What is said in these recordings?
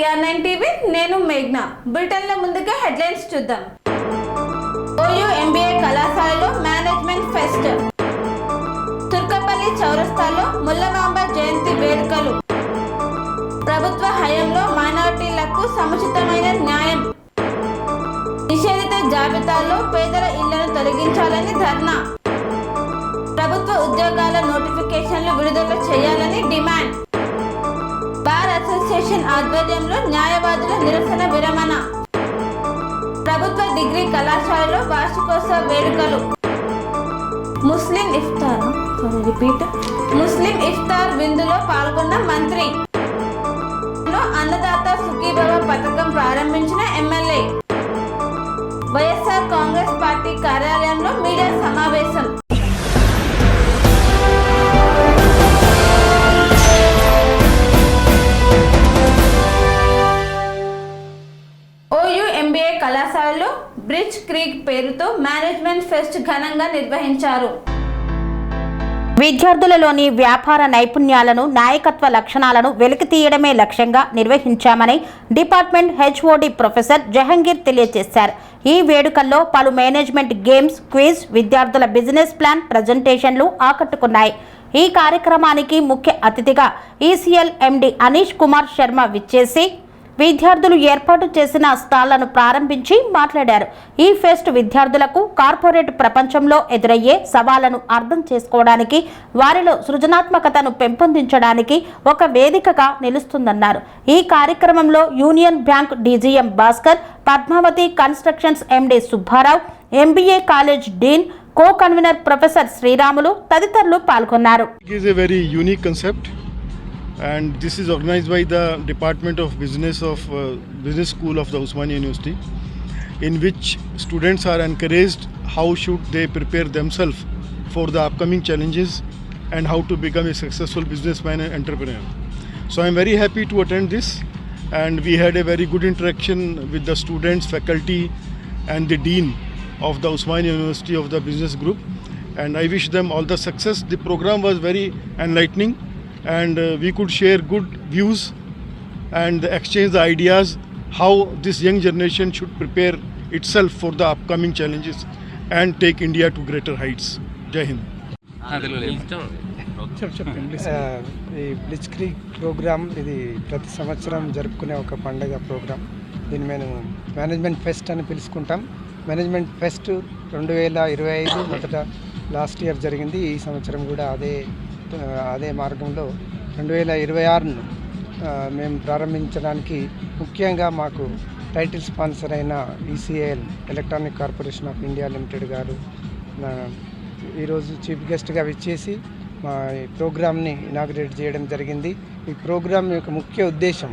TR9 TV నేను మేఘ్నా. బులెటిన్ల ముందుగా headlines చూద్దాం. OU MBA కళాశాలలో మేనేజ్మెంట్ ఫెస్ట్. తుర్కపల్లి చౌరస్తాలో ముల్లమాంబ జయంతి వేడుకలు. ప్రభుత్వ హయాంలో మైనారిటీలకు సముచితమైన న్యాయం. నిషేధిత జాబితాలో పేదల ఇళ్లను తొలగించాలని ధర్నా. ప్రభుత్వ ఉద్యోగాల నోటిఫికేషన్లు విడుదల చేయాలని డిమాండ్. బార్ అసోసియేషన్ ఆధ్వర్యంలో న్యాయవాదుల నిరసన విరమణ. ప్రభుత్వ డిగ్రీ కళాశాలలో వార్షికోత్సవ వేడుకలు. ముస్లిం ఇఫ్తార్ విందులో పాల్గొన్న మంత్రి. అన్నదాత సుఖీభవ పథకం ప్రారంభించిన ఎమ్మెల్యే. వైఎస్ఆర్ కాంగ్రెస్ పార్టీ కార్యాలయంలో మీడియా సమావేశం. OU MBA కళాశాలలో బ్రిడ్జ్ క్రీక్ పేరుతో మేనేజ్మెంట్ ఫెస్ట్ ఘనంగా నిర్వహించారు. విద్యార్థులలోని వ్యాపార నైపుణ్యాలను, నాయకత్వ లక్షణాలను వెలికితీయడమే లక్ష్యంగా నిర్వహించామని డిపార్ట్మెంట్ HOD ప్రొఫెసర్ జహంగీర్ తెలియజేశారు. ఈ వేడుకల్లో పలు మేనేజ్మెంట్ గేమ్స్, క్విజ్, విద్యార్థుల బిజినెస్ ప్లాన్ ప్రజెంటేషన్లు ఆకట్టుకున్నాయి. ఈ కార్యక్రమానికి ముఖ్య అతిథిగా ECL MD అనీష్ కుమార్ శర్మ విచ్చేసి విద్యార్థులు ఏర్పాటు చేసిన స్టాళ్లను ప్రారంభించి మాట్లాడారు. ఈ ఫెస్ట్ విద్యార్థులకు కార్పొరేట్ ప్రపంచంలో ఎదురయ్యే సవాళ్లను అర్థం చేసుకోవడానికి, వారిలో సృజనాత్మకతను పెంపొందించడానికి ఒక వేదికగా నిలుస్తుందన్నారు. ఈ కార్యక్రమంలో union bank DGM Bhaskar, Padmavathi constructions MD Subbarao, MBA college dean, co convener professor Sriramulu తదితరులు పాల్గొన్నారు. And this is organized by the Department of Business School of the Osmania University, in which students are encouraged how should they prepare themselves for the upcoming challenges and how to become a successful businessman and entrepreneur. So I am very happy to attend this, and we had a very good interaction with the students, faculty and the dean of the Osmania University of the business group, and I wish them all the success. The program was very enlightening, and we could share good views and exchange the ideas how this young generation should prepare itself for the upcoming challenges and take India to greater heights. Jai Hind. ఈ బ్లిచ్ creek programme ఇది ప్రతి సంవత్సరం జరుపుకునే ఒక పండుగ programme. దీన్ని మేము management pest అని పిలుచుకుంటాం. మేనేజ్మెంట్ ఫెస్ట్ 2025 మొదట లాస్ట్ ఇయర్ జరిగింది. ఈ సంవత్సరం కూడా అదే మార్గంలో 2026ను మేము ప్రారంభించడానికి ముఖ్యంగా మాకు టైటిల్ స్పాన్సర్ అయిన ECL electronic corporation of India limited గారు ఈరోజు చీఫ్ గెస్ట్గా విచ్చేసి మా ఈ ప్రోగ్రామ్ని ఇనాగ్రేట్ చేయడం జరిగింది. ఈ ప్రోగ్రామ్ యొక్క ముఖ్య ఉద్దేశం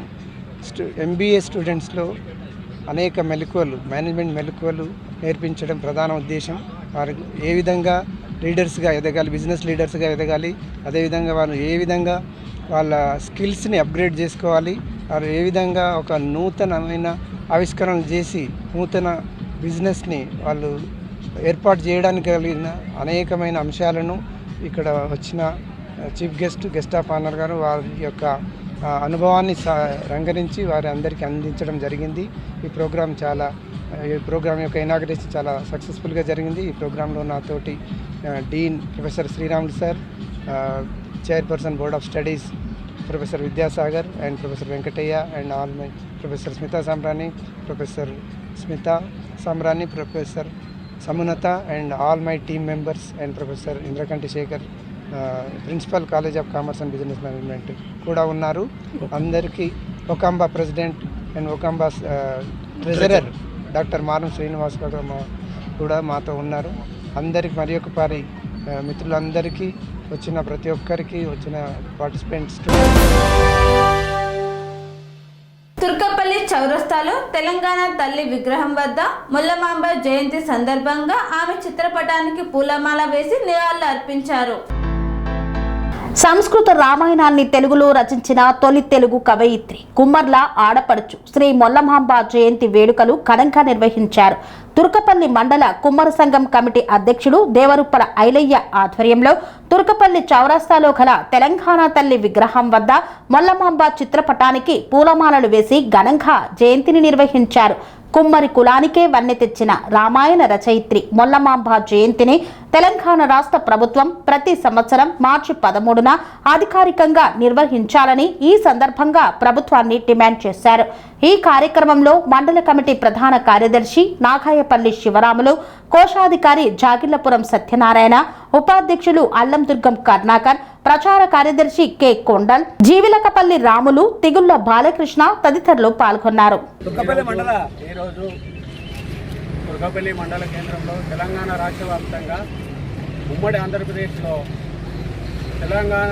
MBA స్టూడెంట్స్లో అనేక మేనేజ్మెంట్ మెలకువలు నేర్పించడం ప్రధాన ఉద్దేశం. వారికి ఏ విధంగా లీడర్స్గా ఎదగాలి, బిజినెస్ లీడర్స్గా ఎదగాలి, అదేవిధంగా వాళ్ళు ఏ విధంగా వాళ్ళ స్కిల్స్ని అప్గ్రేడ్ చేసుకోవాలి, వారు ఏ విధంగా ఒక నూతనమైన ఆవిష్కరణలు చేసి నూతన బిజినెస్ని వాళ్ళు ఏర్పాటు చేయడానికి కలిగిన అనేకమైన అంశాలను ఇక్కడ వచ్చిన చీఫ్ గెస్ట్ ఆఫ్ ఆనర్ గారు వారి యొక్క అనుభవాన్ని రంగరించి వారి అందరికీ అందించడం జరిగింది. ఈ ప్రోగ్రాం యొక్క ఇనాగ్రేషన్ చాలా సక్సెస్ఫుల్గా జరిగింది. ఈ ప్రోగ్రాంలో నాతోటి dean professor Sriramulu sir, chairperson board of studies professor Vidyasagar and professor Venkataiah and all my professor Smitha Samrani, professor Samunatha and all my team members and professor Indrakanti Shekhar, principal college of commerce and business management కూడా ఉన్నారు. అందరికీ ఒకాంబా ప్రెసిడెంట్ అండ్ ఒకాంబా treasurer doctor Maram Srinivas కూడా మాతో ఉన్నారు. అందరికి మరి ఒకసారి మిత్రులందరికీ, వచ్చిన ప్రతి ఒక్కరికి, వచ్చిన పార్టిసిపెంట్స్. తుర్కపల్లి చౌరస్తాలో తెలంగాణ తల్లి విగ్రహం వద్ద ముల్లమాంబ జయంతి సందర్భంగా ఆమె చిత్రపటానికి పూలమాల వేసి నివాళులు అర్పించారు. సంస్కృత రామాయణాన్ని తెలుగులో రచించిన తొలి తెలుగు కవయిత్రి కుమ్మర్ల ఆడపడుచు శ్రీ మొల్లమాంబ జయంతి వేడుకలు ఘనంగా నిర్వహించారు. తుర్కపల్లి మండల కుమ్మర సంఘం కమిటీ అధ్యక్షుడు దేవరుప్పల ఐలయ్య ఆధ్వర్యంలో తుర్కపల్లి చౌరస్తాలో గల తెలంగాణ తల్లి విగ్రహం వద్ద మొల్లమాంబ చిత్రపటానికి పూలమాలలు వేసి ఘనంగా జయంతిని నిర్వహించారు. కుమ్మరి కులానికే వన్నె తెచ్చిన రామాయణ రచయిత్రి మొల్లమాంబ జయంతిని తెలంగాణ రాష్ట్ర ప్రభుత్వం ప్రతి సంవత్సరం మార్చి 13న అధికారికంగా నిర్వహించాలని ఈ సందర్భంగా ప్రభుత్వాన్ని డిమాండ్ చేశారు. ఈ కార్యక్రమంలో మండల కమిటీ ప్రధాన కార్యదర్శి నాగాయపల్లి శివరాములు, కోశాధికారి జాగిళ్లపురం సత్యనారాయణ, ఉపాధ్యక్షులు అల్లందుర్గం కర్ణాకర్, ప్రచార కార్యదర్శి కె కొండల్, జీవిలకపల్లి రాములు, తిగుళ్ల బాలకృష్ణ తదితరులు పాల్గొన్నారు. తుర్కపల్లి మండల కేంద్రంలో తెలంగాణ రాష్ట్ర వ్యాప్తంగా ఉమ్మడి ఆంధ్రప్రదేశ్లో తెలంగాణ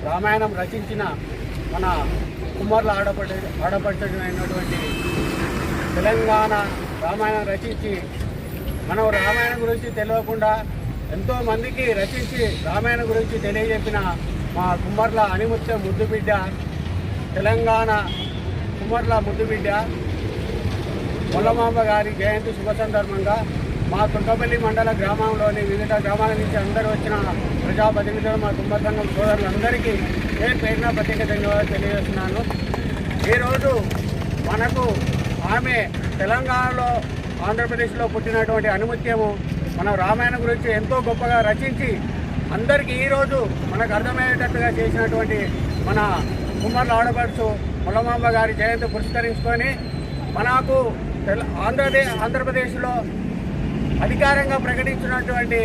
రామాయణం రచించిన మన కుమ్మర్ల ఆడపడుచునైనటువంటి తెలంగాణ రామాయణం రచించి మనం రామాయణం గురించి తెలియకుండా ఎంతోమందికి రచించి రామాయణం గురించి తెలియజెప్పిన మా కుమ్మర్ల అనిముత్య ముద్దుబిడ్డ, తెలంగాణ కుమ్మర్ల ముద్దుబిడ్డ మొల్లమాంబ గారి జయంతి శుభ సందర్భంగా మా తుర్కపల్లి మండల గ్రామంలోని వివిధ గ్రామాల నుంచి అందరూ వచ్చిన ప్రజాప్రతినిధులు, మా కుమ్మర సంఘం సోదరులందరికీ పేరున ప్రత్యేక ధన్యవాదాలు తెలియజేస్తున్నాను. ఈరోజు మనకు ఆమె తెలంగాణలో ఆంధ్రప్రదేశ్లో పుట్టినటువంటి అనుముత్యము మన రామాయణం గురించి ఎంతో గొప్పగా రచించి అందరికీ ఈరోజు మనకు అర్థమయ్యేటట్టుగా చేసినటువంటి మన కుమ్మర్ల ఆడపడుచు మొల్లమాంబ గారి జయంతి పురస్కరించుకొని మనకు ఆంధ్రప్రదేశ్లో అధికారంగా ప్రకటించినటువంటి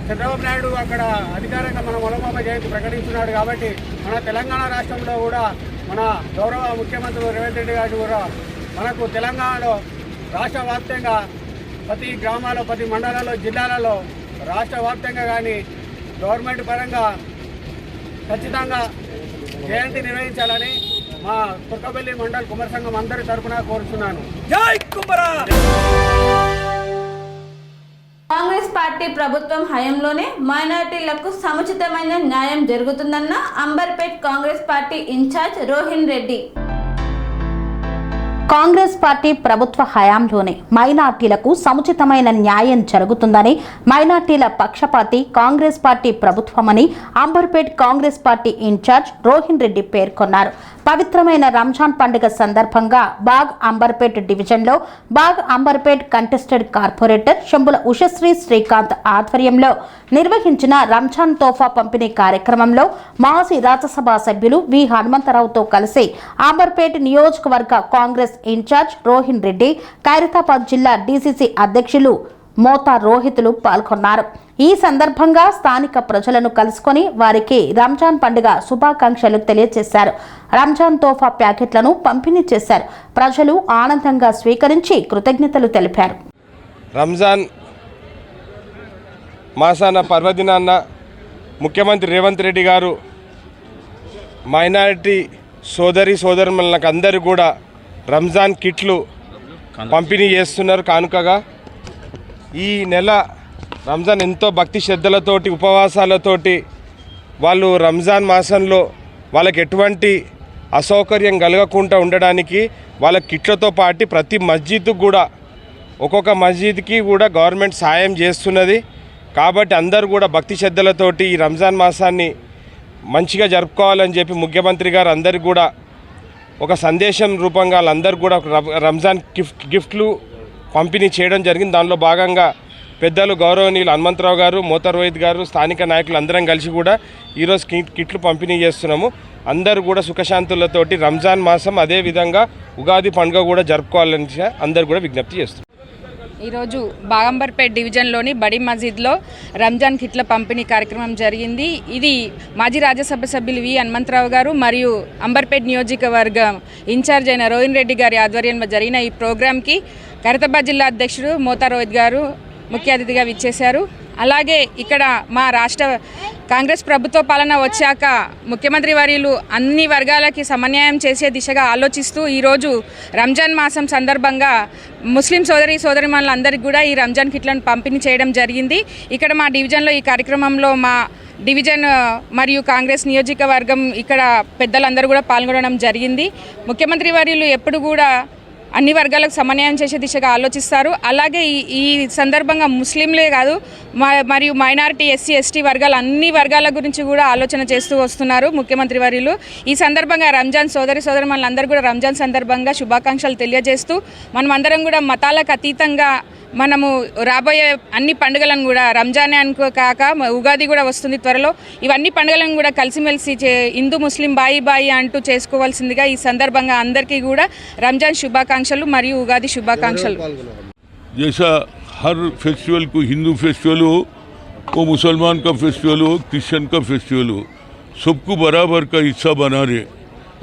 చంద్రబాబు నాయుడు అక్కడ అధికారంగా మన మొల్లమాంబ జయంతి ప్రకటించున్నాడు. కాబట్టి మన తెలంగాణ రాష్ట్రంలో కూడా మన గౌరవ ముఖ్యమంత్రి రేవంత్ రెడ్డి గారు కూడా మనకు తెలంగాణలో రాష్ట్ర వ్యాప్తంగా ప్రతి గ్రామాల్లో, ప్రతి మండలాల్లో, జిల్లాలలో రాష్ట్ర వ్యాప్తంగా కానీ గవర్నమెంట్ పరంగా ఖచ్చితంగా జయంతి నిర్వహించాలని మా తుర్కపల్లి మండల కుమ్మర సంఘం అందరి తరఫున కోరుతున్నాను. జై కుమ్మరా! కాంగ్రెస్ పార్టీ ప్రభుత్వం హయాంలోనే మైనారిటీలకు సముచితమైన న్యాయం జరుగుతుందన్న Amberpet Congress party in-charge Rohin Reddy. Congress party ప్రభుత్వ హయాంలోనే మైనార్టీలకు సముచితమైన న్యాయం జరుగుతుందని, మైనార్టీల పక్షపాతి కాంగ్రెస్ పార్టీ ప్రభుత్వమని అంబర్పేట్ కాంగ్రెస్ పార్టీ ఇన్ఛార్జ్ రోహిన్ రెడ్డి పేర్కొన్నారు. పవిత్రమైన రంజాన్ పండుగ సందర్భంగా బాగ్ అంబర్పేట్ డివిజన్లో బాగ్ అంబర్పేట్ కంటెస్టెడ్ కార్పొరేటర్ శంభుల ఉషశ్రీ శ్రీకాంత్ ఆధ్వర్యంలో నిర్వహించిన రంజాన్ తోఫా పంపిణీ కార్యక్రమంలో మాజీ రాజ్యసభ సభ్యులు వి హనుమంతరావుతో కలిసి అంబర్పేట్ నియోజకవర్గ కాంగ్రెస్ ఇన్ఛార్జ్ రోహిన్ రెడ్డి, ఖైరతాబాద్ జిల్లా డీసీసీ అధ్యక్షులు మోతా రోహితులు పాల్గొన్నారు. ఈ సందర్భంగా స్థానిక ప్రజలను కలుసుకొని వారికి రంజాన్ పండుగ శుభాకాంక్షలు తెలియజేశారు. రంజాన్ తోఫా ప్యాకెట్లను పంపిణీ చేశారు. ప్రజలు ఆనందంగా స్వీకరించి కృతజ్ఞతలు తెలిపారు. రంజాన్ మాసాన పర్వదినాన్న ముఖ్యమంత్రి రేవంత్ రెడ్డి గారు మైనారిటీ సోదరులకు అందరూ కూడా రంజాన్ కిట్లు పంపిణీ చేస్తున్నారు కానుకగా. ఈ నెల రంజాన్ ఎంతో భక్తి శ్రద్ధలతోటి, ఉపవాసాలతోటి వాళ్ళు రంజాన్ మాసంలో వాళ్ళకి ఎటువంటి అసౌకర్యం కలగకుండా ఉండడానికి వాళ్ళ కిట్లతో పాటు ప్రతి మస్జిద్కు కూడా ఒక్కొక్క మస్జిద్కి కూడా గవర్నమెంట్ సాయం చేస్తున్నది. కాబట్టి అందరూ కూడా భక్తి శ్రద్ధలతోటి ఈ రంజాన్ మాసాన్ని మంచిగా జరుపుకోవాలని చెప్పి ముఖ్యమంత్రి గారు అందరికీ కూడా ఒక సందేశం రూపంగా వాళ్ళందరూ కూడా రంజాన్ గిఫ్ట్లు పంపిణీ చేయడం జరిగింది. దానిలో భాగంగా పెద్దలు గౌరవనీయులు హనుమంతరావు గారు, మోతా రోహిత్ గారు, స్థానిక నాయకులు అందరం కలిసి కూడా ఈరోజు కిట్లు పంపిణీ చేస్తున్నాము. అందరూ కూడా సుఖశాంతులతోటి రంజాన్ మాసం అదేవిధంగా ఉగాది పండుగ కూడా జరుపుకోవాలని అందరూ కూడా విజ్ఞప్తి చేస్తున్నాం. ఈరోజు బాగంబర్పేట్ డివిజన్లోని బడి మసీద్లో రంజాన్ కిట్ల పంపిణీ కార్యక్రమం జరిగింది. ఇది మాజీ రాజ్యసభ సభ్యులు వి హనుమంతరావు గారు మరియు అంబర్పేట్ నియోజకవర్గం ఇన్ఛార్జ్ అయిన రోహిన్ రెడ్డి గారి ఆధ్వర్యంలో జరిగిన ఈ ప్రోగ్రాంకి ఖైరతాబాద్ జిల్లా అధ్యక్షుడు మోతా రోహిత్ గారు, ముఖ్య అతిథిగా విచ్చేశారు. అలాగే ఇక్కడ మా రాష్ట్ర కాంగ్రెస్ ప్రభుత్వ పాలన వచ్చాక ముఖ్యమంత్రి వర్యులు అన్ని వర్గాలకి సమన్యాయం చేసే దిశగా ఆలోచిస్తూ ఈరోజు రంజాన్ మాసం సందర్భంగా ముస్లిం సోదరిమణులందరికీ కూడా ఈ రంజాన్ కిట్లను పంపిణీ చేయడం జరిగింది. ఇక్కడ మా డివిజన్లో ఈ కార్యక్రమంలో మా డివిజన్ మరియు కాంగ్రెస్ నియోజకవర్గం ఇక్కడ పెద్దలందరూ కూడా పాల్గొనడం జరిగింది. ముఖ్యమంత్రి వర్యులు ఎప్పుడు కూడా అన్ని వర్గాలకు సమన్వయం చేసే దిశగా ఆలోచిస్తారు. అలాగే ఈ సందర్భంగా ముస్లింలే కాదు మరియు మైనారిటీ ఎస్సీ వర్గాల అన్ని వర్గాల గురించి కూడా ఆలోచన చేస్తూ వస్తున్నారు ముఖ్యమంత్రి వర్యులు. ఈ సందర్భంగా రంజాన్ సోదరిమణులందరూ కూడా రంజాన్ సందర్భంగా శుభాకాంక్షలు తెలియజేస్తూ మనమందరం కూడా మతాలకు అతీతంగా మనము రాబోయే అన్ని పండుగలను కూడా రంజానే అనుకో కాక ఉగాది కూడా వస్తుంది త్వరలో, ఇవన్నీ పండుగలను కూడా కలిసిమెలిసి హిందూ ముస్లిం బాయి అంటూ చేసుకోవాల్సిందిగా ఈ సందర్భంగా అందరికీ కూడా రంజాన్ శుభాకాంక్షలు మరియు ఉగాది శుభాకాంక్షలు. जैसा हर फेस्टिवल को हिंदू फेस्टिवल हो, वो मुसलमान का फेस्टिवल हो, क्रिश्चियन का फेस्टिवल हो, सबको बराबर का हिस्सा बना रहे.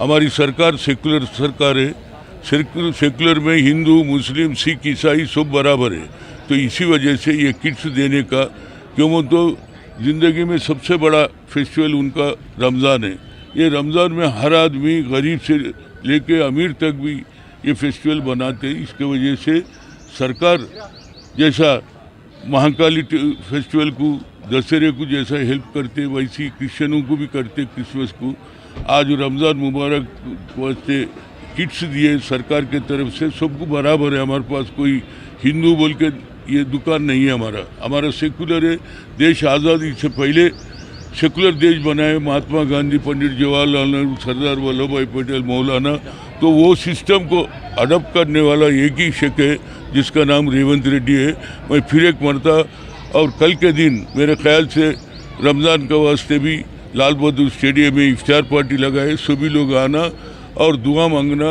हमारी सरकार सेकुलर सरकार है. सेकुलर में हिंदू मुस्लिम सिख ईसाई सब बराबर है. तो इसी वजह से ये किट्स देने का, क्यों तो ज़िंदगी में सबसे बड़ा फेस्टिवल उनका रमज़ान है. ये रमज़ान में हर आदमी गरीब से लेके अमीर तक भी ये फेस्टिवल बनाते हैं. इसके वजह से सरकार जैसा महाकाली फेस्टिवल को, दशहरे को जैसा हेल्प करते वैसी क्रिश्चियनों को भी करते. क्रिसमस को आज रमज़ान मुबारक वास्ते किट्स दिए सरकार के तरफ से. सबको बराबर है. हमारे पास कोई हिंदू बोल के ये दुकान नहीं है. हमारा सेकुलर है. देश आज़ादी से पहले सेकुलर देश बनाए महात्मा गांधी, पंडित जवाहरलाल नेहरू, सरदार वल्लभ भाई पटेल, मौलाना. तो वो सिस्टम को अडॉप्ट करने वाला एक ही शख्स है जिसका नाम रेवंत रेड्डी है. मैं फिर एक मरता और कल के दिन मेरे ख्याल से रमज़ान का वास्ते भी लाल बहादुर स्टेडियम में इफ्तार पार्टी लगाए. सभी लोग आना और दुआ मांगना.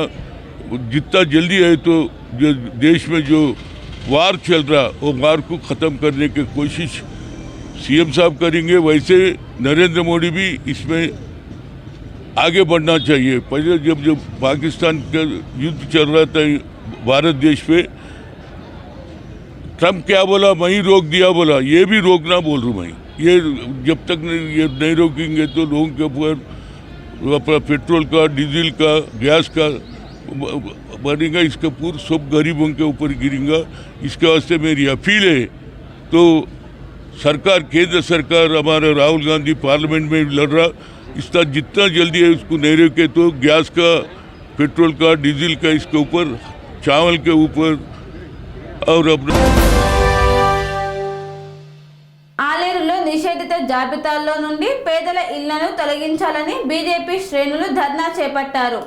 जितना जल्दी है तो जो देश में जो वार चल रहा वो वार को ख़त्म करने की कोशिश सीएम साहब करेंगे. वैसे नरेंद्र मोदी भी इसमें आगे बढ़ना चाहिए. पहले जब पाकिस्तान का युद्ध चल रहा था भारत देश पे, ट्रम्प क्या बोला, मैं ही रोक दिया बोला. ये भी रोकना बोल रहा हूँ मैं. ये जब तक ये नहीं रोकेंगे तो लोगों के ऊपर अपना पेट्रोल का, डीजल का, गैस का बढ़ेगा. इसका पूरा सब गरीबों के ऊपर गिरेगा. इसके वास्ते मेरी अपील है. तो सरकार, केंद्र सरकार, हमारा राहुल गांधी पार्लियामेंट में लड़ रहा, इसका जितना जल्दी है उसको नहीं रोके तो गैस का, पेट्रोल का, डीजल का, इसके ऊपर, चावल के ऊपर और अपना ఆలేరులో నిషేధిత జాబితాల్లో నుండి పేదల ఇళ్లను తొలగించాలని బీజేపీ శ్రేణులు ధర్నా చేపట్టారు.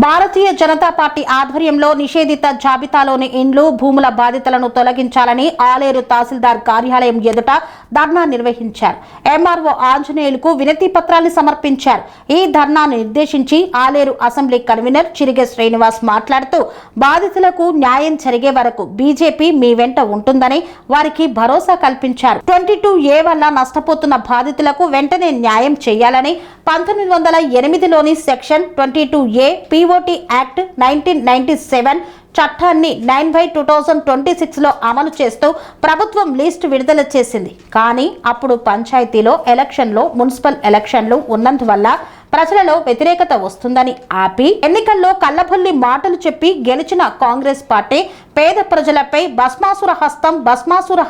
భారతీయ జనతా పార్టీ ఆధ్వర్యంలో నిషేధిత జాబితాలోని ఇండ్లు, భూముల బాధితులను తొలగించాలని ఆలేరు తహసీల్దార్ కార్యాలయం ఎదుట ధర్నా నిర్వహించారు. ఎంఆర్ఓ ఆంజనేయులకు వినతి పత్రాన్ని సమర్పించారు. ఈ ధర్నాను నిర్దేశించి ఆలేరు అసెంబ్లీ కన్వీనర్ చిరిగే శ్రీనివాస్ మాట్లాడుతూ బాధితులకు న్యాయం జరిగే వరకు బీజేపీ మీ వెంట ఉంటుందని వారికి భరోసా కల్పించారు. 22A వల్ల నష్టపోతున్న బాధితులకు వెంటనే న్యాయం చేయాలని 1908లోని సెక్షన్ 22A POT యాక్ట్ 1997 చట్టాన్ని 9/2026లో అమలు చేస్తూ ప్రభుత్వం లిస్టు విడుదల చేసింది. కానీ అప్పుడు పంచాయతీలో ఎలక్షన్లు, మున్సిపల్ ఎలక్షన్లు ఉన్నందువల్ల ప్రజలలో వ్యతిరేకత వస్తుందని ఆపి ఎన్నికల్లో కల్లబొల్లి మాటలు చెప్పి గెలిచిన కాంగ్రెస్ పార్టీ పేద ప్రజలపై భస్మాసుర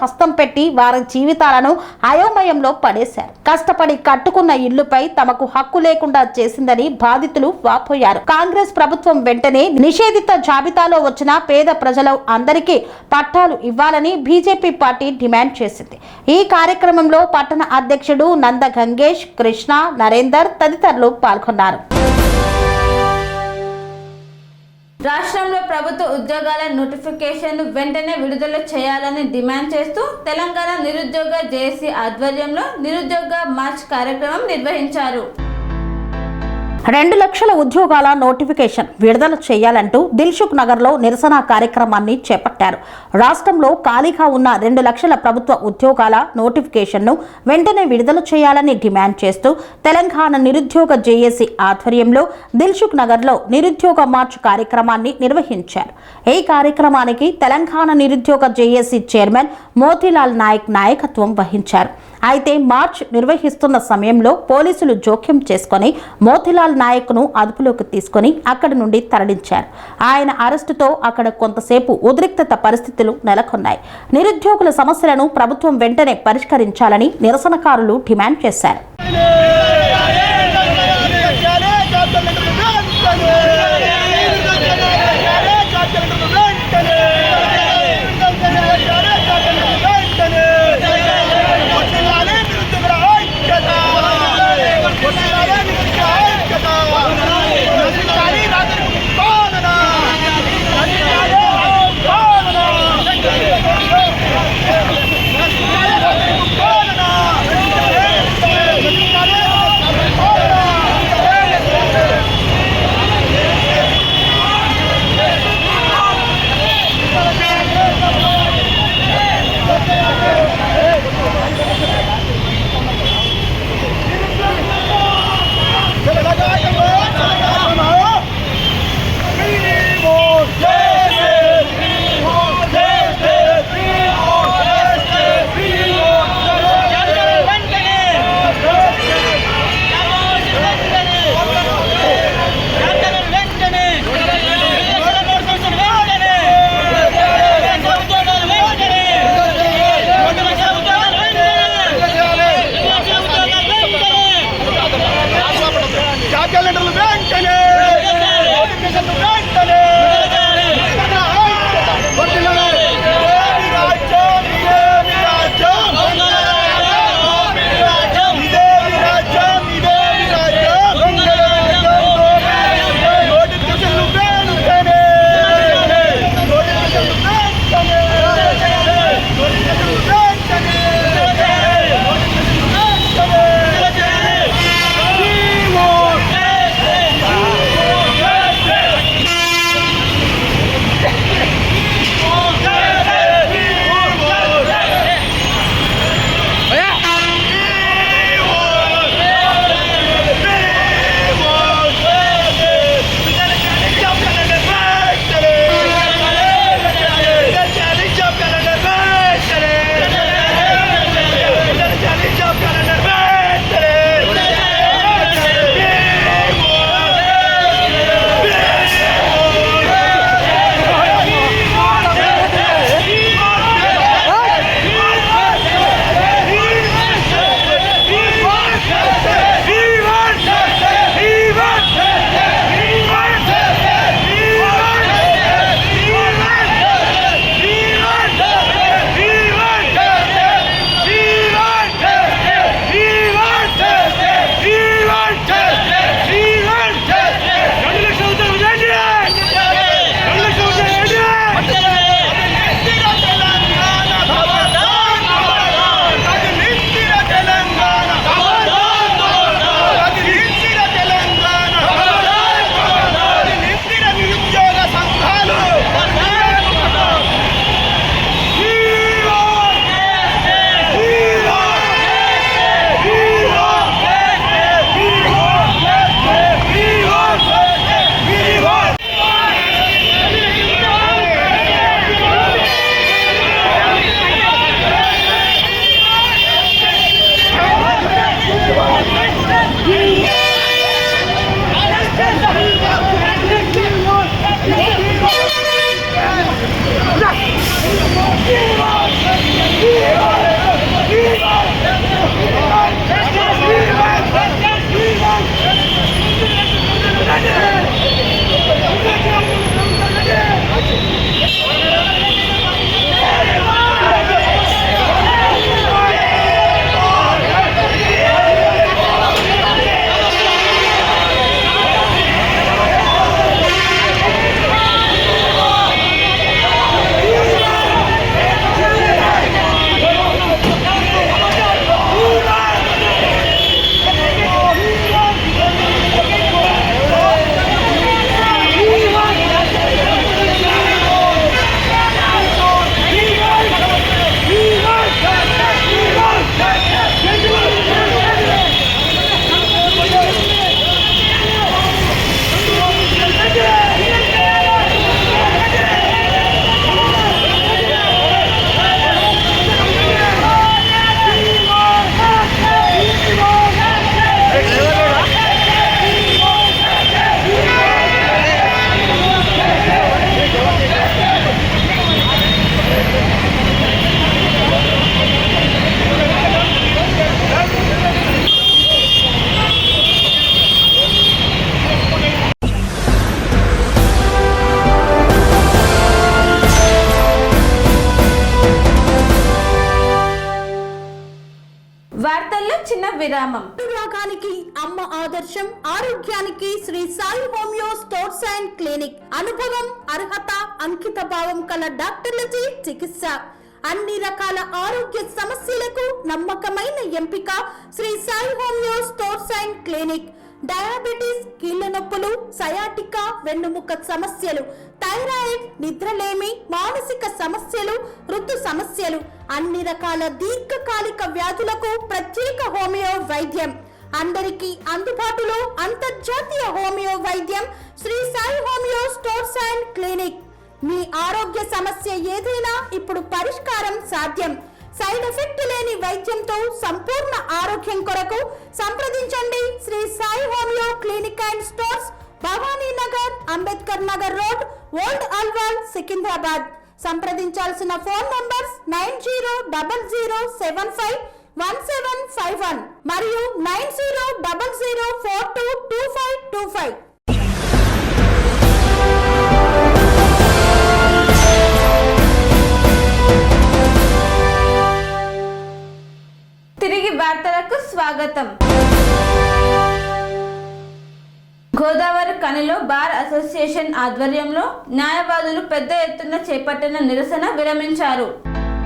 హస్తం పెట్టి వారి జీవితాలను అయోమయంలో పడేశారు. కష్టపడి కట్టుకున్న ఇళ్లుపై తమకు హక్కు లేకుండా చేసిందని బాధితులు వాపోయారు. కాంగ్రెస్ ప్రభుత్వం వెంటనే నిషేధిత జాబితాలో వచ్చిన పేద ప్రజలు అందరికీ పట్టాలు ఇవ్వాలని బీజేపీ పార్టీ డిమాండ్ చేసింది. ఈ కార్యక్రమంలో పట్టణ అధ్యక్షుడు నంద గంగేష్, కృష్ణ, నరేందర్ తదితరులు పాల్గొన్నారు. రాష్ట్రంలో ప్రభుత్వ ఉద్యోగాల నోటిఫికేషన్ వెంటనే విడుదల చేయాలని డిమాండ్ చేస్తూ తెలంగాణ నిరుద్యోగ జేఏసీ ఆధ్వర్యంలో నిరుద్యోగ మార్చ్ కార్యక్రమం నిర్వహించారు. 2 లక్షల ఉద్యోగాల నోటిఫికేషన్ విడుదల చేయాలంటూ దిల్సుఖ్ నగర్లో నిరసన కార్యక్రమాన్ని చేపట్టారు. రాష్ట్రంలో ఖాళీగా ఉన్న 2 లక్షల ప్రభుత్వ ఉద్యోగాల నోటిఫికేషన్ను వెంటనే విడుదల చేయాలని డిమాండ్ చేస్తూ తెలంగాణ నిరుద్యోగ జేఏసీ ఆధ్వర్యంలో దిల్సుఖ్ నగర్లో నిరుద్యోగ మార్చ్ కార్యక్రమాన్ని నిర్వహించారు. ఈ కార్యక్రమానికి తెలంగాణ నిరుద్యోగ జేఏసీ చైర్మన్ మోతీలాల్ నాయక్ నాయకత్వం వహించారు. అయితే మార్చ్ నిర్వహిస్తున్న సమయంలో పోలీసులు జోక్యం చేసుకుని మోతీలాల్ నాయక్ను అదుపులోకి తీసుకుని అక్కడి నుండి తరలించారు. ఆయన అరెస్టుతో అక్కడ కొంతసేపు ఉద్రిక్తత పరిస్థితులు నెలకొన్నాయి. నిరుద్యోగుల సమస్యలను ప్రభుత్వం వెంటనే పరిష్కరించాలని నిరసనకారులు డిమాండ్ చేశారు. వార్తల్లో చిన్న విరామం. రోగానికి అమ్మ ఆదర్శం, ఆరోగ్యానికి Sri Sai homeo stores and clinic. అనుభవం, అర్హత, అంకిత భావం కల డాక్టర్లచే చికిత్స. అన్ని రకాల ఆరోగ్య సమస్యలకు నమ్మకమైన ఎంపిక Sri Sai homeo stores and clinic. Diabetes, కీళ్ల నొప్పులు, సయాటికా, వెన్నుముక్క సమస్యలు, థైరాయిడ్, నిద్రలేమి, మానసిక సమస్యలు, ఋతు సమస్యలు, అన్ని రకాల దీర్ఘకాలిక వ్యాధులకు ప్రత్యేక హోమియో వైద్యం. అందరికీ అందుబాటులో అంతర్జాతీయ హోమియో వైద్యం Sri Sai homeo stores and clinic. మీ ఆరోగ్య సమస్య ఏదైనా ఇప్పుడు పరిష్కారం సాధ్యం. సైడ్ ఎఫెక్ట్ లేని వైద్యంతో సంపూర్ణ ఆరోగ్యం కొరకు సంప్రదించండి Sri Sai homeo clinic and stores, Bhavani Nagar, Ambedkar Nagar road, old Alwal, Secunderabad. సంప్రదించాల్సిన ఫోన్ నంబర్స్ 9000751751 మరియు 9000422525. తిరిగి వార్తలకు స్వాగతం. గోదావరి కనిలో బార్ అసోసియేషన్ ఆధ్వర్యంలో న్యాయవాదులు పెద్ద ఎత్తున చేపట్టిన నిరసన విరమించారు.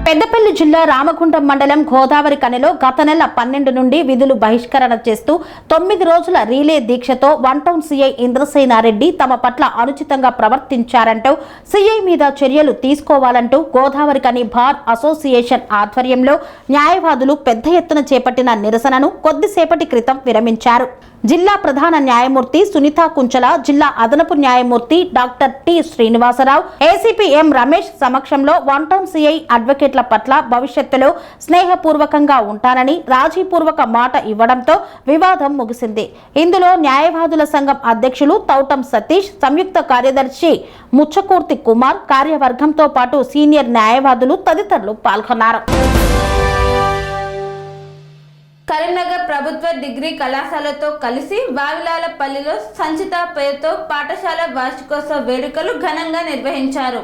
పెద్దపల్లి జిల్లా రామగుండం మండలం గోదావరి కనిలో గత నెల 12 నుండి విధులు బహిష్కరణ చేస్తూ 9 రోజుల రీలే దీక్షతో వన్ టౌన్ సీఐ ఇంద్రసేనారెడ్డి తమ పట్ల అనుచితంగా ప్రవర్తించారంటూ సీఐ మీద చర్యలు తీసుకోవాలంటూ గోదావరి కని బార్ అసోసియేషన్ ఆధ్వర్యంలో న్యాయవాదులు పెద్ద ఎత్తున చేపట్టిన నిరసనను కొద్దిసేపటి క్రితం విరమించారు. జిల్లా ప్రధాన న్యాయమూర్తి సునీతా కుంచల, జిల్లా అదనపు న్యాయమూర్తి doctor T Srinivasarao, ACP M Ramesh సమక్షంలో వన్ టౌన్ సీఐ అడ్వకేట్ల పట్ల భవిష్యత్తులో స్నేహపూర్వకంగా ఉంటానని రాజీపూర్వక మాట ఇవ్వడంతో వివాదం ముగిసింది. ఇందులో న్యాయవాదుల సంఘం అధ్యక్షులు తౌటం సతీష్, సంయుక్త కార్యదర్శి ముచ్చకూర్తి కుమార్, కార్యవర్గంతో పాటు సీనియర్ న్యాయవాదులు తదితరులు పాల్గొన్నారు. కరీంనగర్ ప్రభుత్వ డిగ్రీ కళాశాలతో కలిసి వావిలాలపల్లిలో సంచిత పేరుతో పాఠశాల వార్షికోత్సవ వేడుకలు ఘనంగా నిర్వహించారు.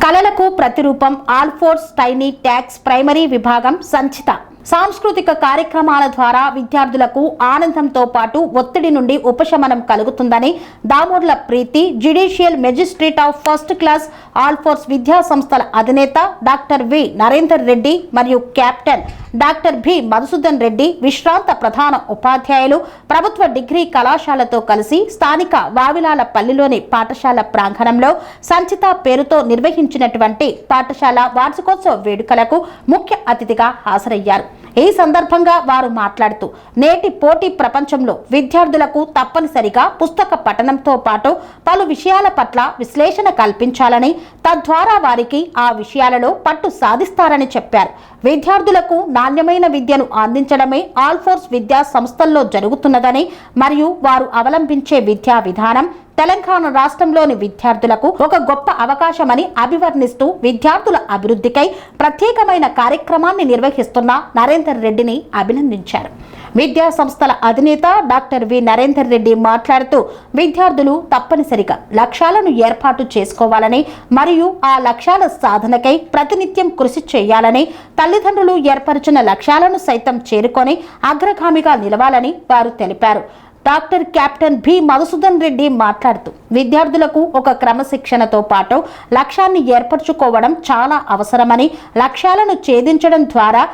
కళలకు ప్రతిరూపం ఆల్ఫోర్స్ టైనీ ట్యాక్స్ ప్రైమరీ విభాగం సంచిత సాంస్కృతిక కార్యక్రమాల ద్వారా విద్యార్థులకు ఆనందంతో పాటు ఒత్తిడి నుండి ఉపశమనం కలుగుతుందని Damorla Preethi, judicial magistrate of first class Alphores విద్యా సంస్థల అధినేత డాక్టర్ వి నరేందర్ రెడ్డి మరియు captain doctor B Madhusudan Reddy, విశ్రాంత ప్రధాన ఉపాధ్యాయులు ప్రభుత్వ డిగ్రీ కళాశాలతో కలిసి స్థానిక వావిలాలపల్లిలోని పాఠశాల ప్రాంగణంలో సంచిత పేరుతో నిర్వహించినటువంటి పాఠశాల వార్షికోత్సవ వేడుకలకు ముఖ్య అతిథిగా హాజరయ్యారు. ఈ సందర్భంగా వారు మాట్లాడుతూ నేటి పోటీ ప్రపంచంలో విద్యార్థులకు తప్పనిసరిగా పుస్తక పఠనంతో పాటు పలు విషయాల పట్ల విశ్లేషణ కల్పించాలని, తద్వారా వారికి ఆ విషయాలలో పట్టు సాధిస్తారని చెప్పారు. విద్యార్థులకు నాణ్యమైన విద్యను అందించడమే ఆల్ఫోర్స్ విద్యా సంస్థల్లో జరుగుతున్నదని మరియు వారు అవలంబించే విద్యా విధానం తెలంగాణ రాష్ట్రంలోని విద్యార్థులకు ఒక గొప్ప అవకాశమని అభివర్ణిస్తూ విద్యార్థుల అభివృద్ధికై ప్రత్యేకమైన కార్యక్రమాన్ని నిర్వహిస్తున్న నరేందర్ రెడ్డిని అభినందించారు. విద్యా సంస్థల అధినేత డాక్టర్ వి నరేందర్ రెడ్డి మాట్లాడుతూ విద్యార్థులు తప్పనిసరిగా లక్ష్యాలను ఏర్పాటు చేసుకోవాలని మరియు ఆ లక్ష్యాల సాధనకై ప్రతినిత్యం కృషి చేయాలని, తల్లిదండ్రులు ఏర్పరిచిన లక్ష్యాలను సైతం చేరుకొని అగ్రగామిగా నిలవాలని వారు తెలిపారు. Doctor captain B Madhusudan Reddy మాట్లాడుతూ విద్యార్థులకు ఒక క్రమశిక్షణతో పాటు లక్ష్యాన్ని ఏర్పరచుకోవడం చాలా అవసరమని, లక్ష్యాలను ఛేదించడం ద్వారా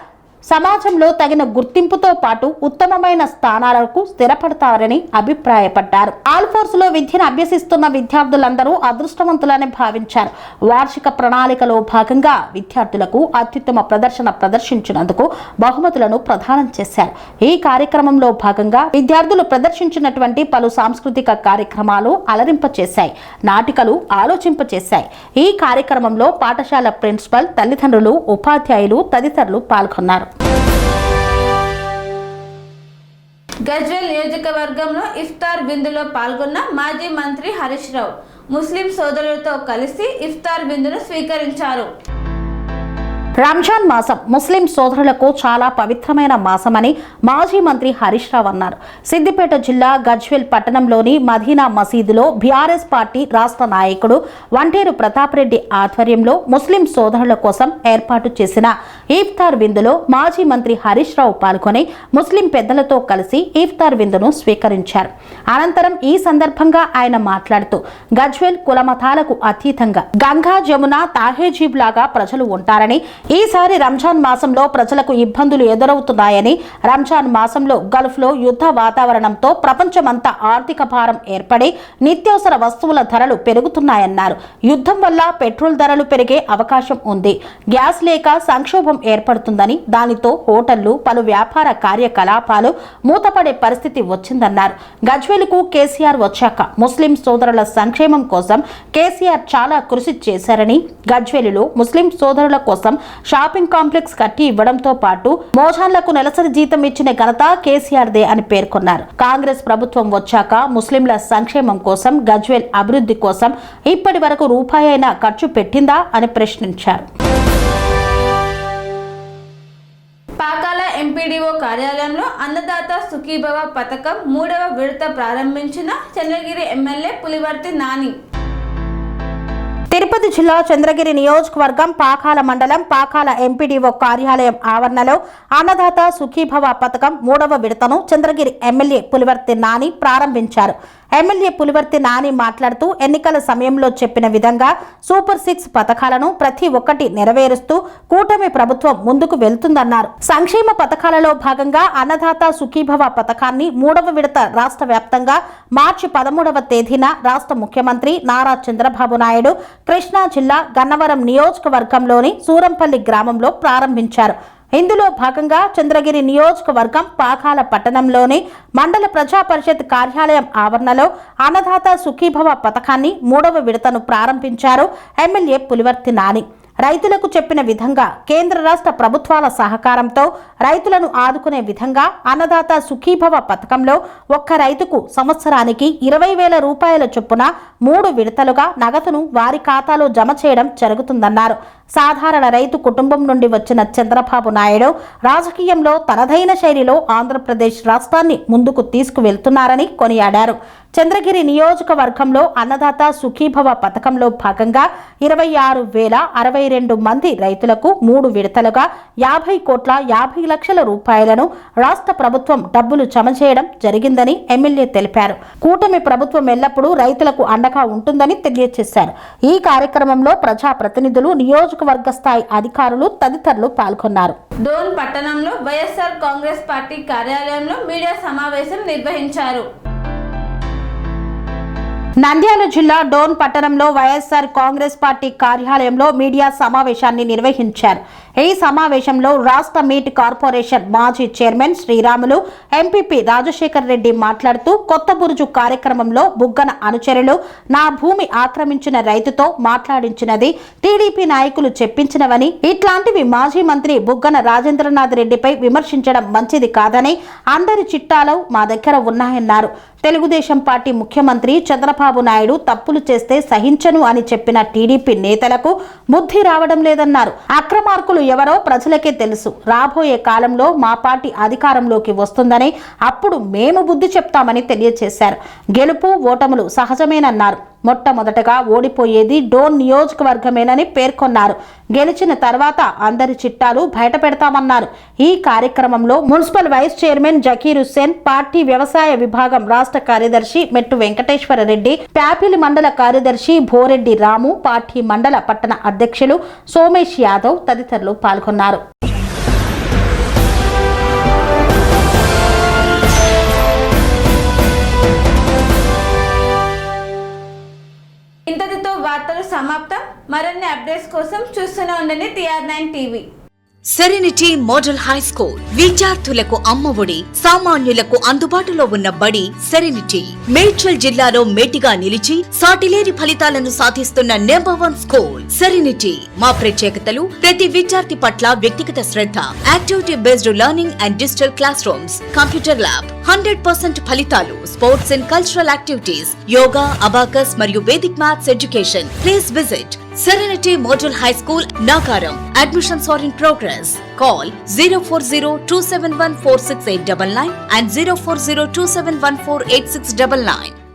సమాజంలో తగిన గుర్తింపుతో పాటు ఉత్తమమైన స్థానాలకు స్థిరపడతారని అభిప్రాయపడ్డారు. ఆల్ఫోర్స్ లో విద్యను అభ్యసిస్తున్న విద్యార్థులందరూ అదృష్టవంతులని భావించారు. వార్షిక ప్రణాళికలో భాగంగా విద్యార్థులకు అత్యుత్తమ ప్రదర్శన ప్రదర్శించినందుకు బహుమతులను ప్రదానం చేశారు. ఈ కార్యక్రమంలో భాగంగా విద్యార్థులు ప్రదర్శించినటువంటి పలు సాంస్కృతిక కార్యక్రమాలు అలరింపచేశాయి, నాటికలు ఆలోచింపచేశాయి. ఈ కార్యక్రమంలో పాఠశాల ప్రిన్సిపల్, తల్లిదండ్రులు, ఉపాధ్యాయులు తదితరులు పాల్గొన్నారు. గజ్వేల్ నియోజకవర్గంలో ఇఫ్తార్ విందులో పాల్గొన్న మాజీ మంత్రి హరీష్ రావు ముస్లిం సోదరులతో కలిసి ఇఫ్తార్ విందును స్వీకరించారు. రంజాన్ మాసం ముస్లిం సోదరులకు చాలా పవిత్రమైన మాసమని మాజీ మంత్రి హరీష్ రావు అన్నారు. సిద్దిపేట జిల్లా గజ్వేల్ పట్టణంలోని మదీనా మసీదులో బీఆర్ఎస్ పార్టీ రాష్ట్ర నాయకుడు వంటేరు ప్రతాప్ రెడ్డి ఆధ్వర్యంలో ముస్లిం సోదరుల కోసం ఏర్పాటు చేసిన ఇఫ్తార్ విందులో మాజీ మంత్రి హరీష్ రావు పాల్గొని ముస్లిం పెద్దలతో కలిసి ఇఫ్తార్ విందును స్వీకరించారు. అనంతరం ఈ సందర్భంగా ఆయన మాట్లాడుతూ గజ్వేల్ కులమతాలకు అతీతంగా గంగా జమున తాహేజీబ్ లాగా ప్రజలు ఉంటారని, ఈసారి రంజాన్ మాసంలో ప్రజలకు ఇబ్బందులు ఎదురవుతున్నాయని, రంజాన్ మాసంలో గల్ఫ్ లో యుద్ధ వాతావరణంతో ప్రపంచమంతా ఆర్థిక భారం ఏర్పడి నిత్యావసర వస్తువుల ధరలు పెరుగుతున్నాయన్నారు. యుద్ధం వల్ల పెట్రోల్ ధరలు పెరిగే అవకాశం ఉంది. గ్యాస్ లేక సంక్షోభం ఏర్పడుతుందని, దానితో హోటళ్లు, పలు వ్యాపార కార్యకలాపాలు మూతపడే పరిస్థితి వచ్చిందన్నారు. గజ్వేలుకు కేసీఆర్ వచ్చాక ముస్లిం సోదరుల సంక్షేమం కోసం కేసీఆర్ చాలా కృషి చేశారని, గజ్వేలులో ముస్లిం సోదరుల కోసం షాపింగ్ కాంప్లెక్స్ కట్టి ఇవ్వడంతో పాటు మోజాన్లకు నెలసరి జీతం ఇచ్చిన ఘనత కేసీఆర్దే అని పేర్కొన్నారు. కాంగ్రెస్ ప్రభుత్వం వచ్చాక ముస్లింల సంక్షేమం కోసం, గజ్వేల్ అభివృద్ధి కోసం ఇప్పటి వరకు రూపాయి అయినా ఖర్చు పెట్టిందా అని ప్రశ్నించారు. పాకాల ఎంపీడీఓ కార్యాలయంలో అన్నదాత సుఖీభవ పథకం 3వ విడత ప్రారంభించిన చంద్రగిరి ఎమ్మెల్యే పులివర్తి నాని. తిరుపతి జిల్లా చంద్రగిరి నియోజకవర్గం పాకాల మండలం పాకాల ఎంపీడీఓ కార్యాలయం ఆవరణలో అన్నదాత సుఖీభవ పథకం 3వ విడతను చంద్రగిరి ఎమ్మెల్యే పులివర్తి నాని ప్రారంభించారు. ఎమ్మెల్యే పులివర్తి నాని మాట్లాడుతూ ఎన్నికల సమయంలో చెప్పిన విధంగా సూపర్ 6 పథకాలను ప్రతి ఒక్కటి నెరవేరుస్తూ కూటమి ప్రభుత్వం ముందుకు వెళ్తుందన్నారు. సంక్షేమ పథకాలలో భాగంగా అన్నదాత సుఖీభవ పథకాన్ని 3వ విడత రాష్ట్ర వ్యాప్తంగా మార్చి 13వ తేదీన రాష్ట్ర ముఖ్యమంత్రి నారా చంద్రబాబు నాయుడు కృష్ణా జిల్లా గన్నవరం నియోజకవర్గంలోని సూరంపల్లి గ్రామంలో ప్రారంభించారు. ఇందులో భాగంగా చంద్రగిరి నియోజకవర్గం పాకాల పట్టణంలోని మండల ప్రజా పరిషత్ కార్యాలయం ఆవరణలో అన్నదాత సుఖీభవ పథకాన్ని 3వ విడతను ప్రారంభించారు ఎమ్మెల్యే పులివర్తి నాని. రైతులకు చెప్పిన విధంగా కేంద్ర రాష్ట్ర ప్రభుత్వాల సహకారంతో రైతులను ఆదుకునే విధంగా అన్నదాత సుఖీభవ పథకంలో ఒక్క రైతుకు సంవత్సరానికి 20,000 రూపాయల చొప్పున 3 విడతలుగా నగదును వారి ఖాతాలో జమ చేయడం జరుగుతుందన్నారు. సాధారణ రైతు కుటుంబం నుండి వచ్చిన చంద్రబాబు నాయుడు రాజకీయంలో తనదైన శైలిలో ఆంధ్రప్రదేశ్ రాష్ట్రాన్ని ముందుకు తీసుకువెళ్తున్నారని కొనియాడారు. చంద్రగిరి నియోజకవర్గంలో అన్నదాత సుఖీభవ పథకంలో భాగంగా 26,062 మంది రైతులకు 3 విడతలుగా 50,50 లక్షల రూపాయలను రాష్ట్ర ప్రభుత్వం డబ్బులు జమ చేయడం జరిగిందని ఎమ్మెల్యే తెలిపారు. కూటమి ప్రభుత్వం ఎల్లప్పుడూ రైతులకు అండగా ఉంటుందని తెలియజేశారు. ఈ కార్యక్రమంలో ప్రజాప్రతినిధులు, నియోజకవర్గ స్థాయి అధికారులు తదితరులు పాల్గొన్నారు. డోన్ పట్టణంలో వైఎస్ఆర్ కాంగ్రెస్ పార్టీ కార్యాలయంలో మీడియా సమావేశం నిర్వహించారు. నంద్యాల జిల్లా డోన్ పట్టణంలో వైఎస్ఆర్ కాంగ్రెస్ పార్టీ కార్యాలయంలో మీడియా సమావేశాన్ని నిర్వహించారు. ఈ సమావేశంలో రాష్ట్ర మీట్ కార్పొరేషన్ మాజీ చైర్మన్ శ్రీరాములు, ఎంపీపీ రాజశేఖర్ రెడ్డి మాట్లాడుతూ కొత్త బురుజు కార్యక్రమంలో బుగ్గన అనుచరులు నా భూమి ఆక్రమించిన రైతుతో మాట్లాడించినది టీడీపీ నాయకులు చెప్పించినవని, ఇట్లాంటివి మాజీ మంత్రి బుగ్గన రాజేంద్రనాథ్ రెడ్డిపై విమర్శించడం మంచిది కాదని, అందరి చిట్టాలు మా దగ్గర ఉన్నాయన్నారు. తెలుగుదేశం పార్టీ ముఖ్యమంత్రి చంద్రబాబు నాయుడు తప్పులు చేస్తే సహించను అని చెప్పిన టీడీపీ నేతలకు బుద్ధి రావడం లేదన్నారు. అక్రమార్కులు ఎవరో ప్రజలకే తెలుసు. రాబోయే కాలంలో మా పార్టీ అధికారంలోకి వస్తుందని, అప్పుడు మేము బుద్ధి చెప్తామని తెలియజేశారు. గెలుపు ఓటములు సహజమేనన్నారు. మొట్టమొదటగా ఓడిపోయేది డోన్ నియోజకవర్గమేనని పేర్కొన్నారు. గెలిచిన తర్వాత అందరి చిట్టాలు బయట పెడతామన్నారు. ఈ కార్యక్రమంలో municipal vice chairman Zakir Hussain, party వ్యవసాయ విభాగం రాష్ట్ర కార్యదర్శి మెట్టు వెంకటేశ్వర రెడ్డి, ప్యాపిలి మండల కార్యదర్శి భోరెడ్డి రాము, పార్టీ మండల పట్టణ అధ్యక్షులు సోమేష్ యాదవ్ తదితరులు పాల్గొన్నారు. ఇంతటితో వార్తలు సమాప్తం. మరిన్ని అప్డేట్స్ కోసం చూస్తూనే ఉండండి TR9 TV. Serenity model high school విద్యార్థులకు అమ్మఒడి, సామాన్యులకు అందుబాటులో ఉన్న బడి సెరెనిటీ. మేడ్చల్ జిల్లాలో మేటిగా నిలిచి సాటిలేని ఫలితాలను సాధిస్తున్న #1 స్కూల్ సెరెనిటీ. మా ప్రత్యేకతలు ప్రతి విద్యార్థి పట్ల వ్యక్తిగత శ్రద్ధ, activity based learning and digital class rooms, computer lab, 100% ఫలితాలు, sports and cultural activities, yoga, abacus మరియు Vedic maths education. Please visit Serenity Model High School, Nagaram. Admissions are in progress. Call 040-271-46899 and 040-271-48699.